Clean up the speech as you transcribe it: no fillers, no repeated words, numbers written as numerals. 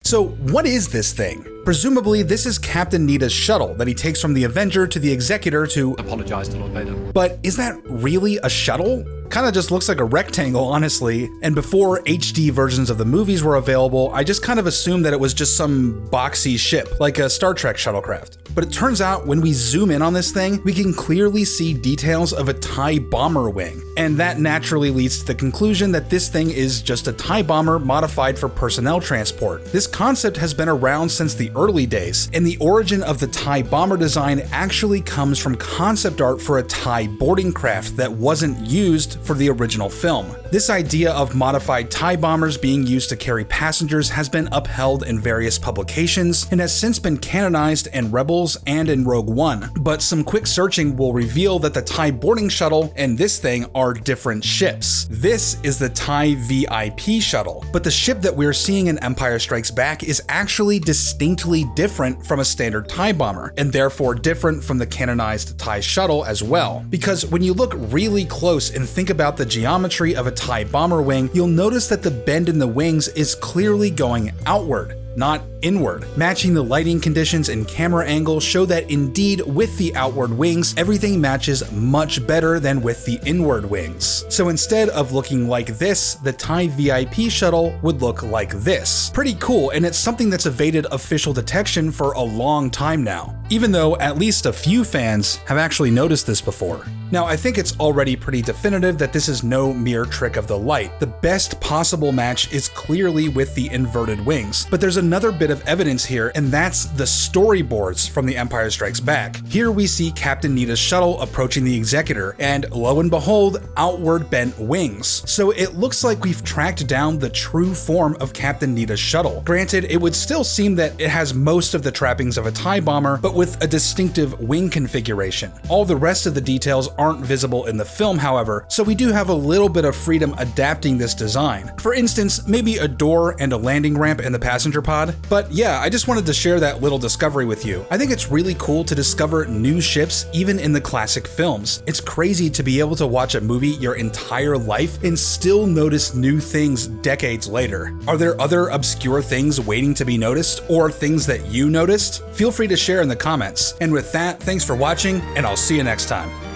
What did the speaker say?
So what is this thing? Presumably, this is Captain Nita's shuttle that he takes from the Avenger to the Executor to apologize to Lord Vader. But is that really a shuttle? Kinda just looks like a rectangle, honestly, and before HD versions of the movies were available, I just kind of assumed that it was just some boxy ship, like a Star Trek shuttlecraft. But it turns out when we zoom in on this thing, we can clearly see details of a TIE bomber wing, and that naturally leads to the conclusion that this thing is just a TIE bomber modified for personnel transport. This concept has been around since the early days, and the origin of the TIE bomber design actually comes from concept art for a TIE boarding craft that wasn't used for the original film. This idea of modified TIE bombers being used to carry passengers has been upheld in various publications and has since been canonized in Rebels and in Rogue One, but some quick searching will reveal that the TIE boarding shuttle and this thing are different ships. This is the TIE VIP shuttle, but the ship that we're seeing in Empire Strikes Back is actually distinctly different from a standard TIE bomber, and therefore different from the canonized TIE shuttle as well. Because when you look really close and think about the geometry of a TIE bomber wing, you'll notice that the bend in the wings is clearly going outward, not inward. Matching the lighting conditions and camera angles show that indeed with the outward wings, everything matches much better than with the inward wings. So instead of looking like this, the TIE VIP shuttle would look like this. Pretty cool, and it's something that's evaded official detection for a long time now, even though at least a few fans have actually noticed this before. Now, I think it's already pretty definitive that this is no mere trick of the light. The best possible match is clearly with the inverted wings, but there's another bit of evidence here, and that's the storyboards from The Empire Strikes Back. Here we see Captain Nita's shuttle approaching the Executor, and lo and behold, outward bent wings. So it looks like we've tracked down the true form of Captain Nita's shuttle. Granted, it would still seem that it has most of the trappings of a TIE bomber, but with a distinctive wing configuration. All the rest of the details aren't visible in the film, however, so we do have a little bit of freedom adapting this design. For instance, maybe a door and a landing ramp in the passenger pod. But yeah, I just wanted to share that little discovery with you. I think it's really cool to discover new ships even in the classic films. It's crazy to be able to watch a movie your entire life and still notice new things decades later. Are there other obscure things waiting to be noticed, or things that you noticed? Feel free to share in the comments. And with that, thanks for watching, and I'll see you next time.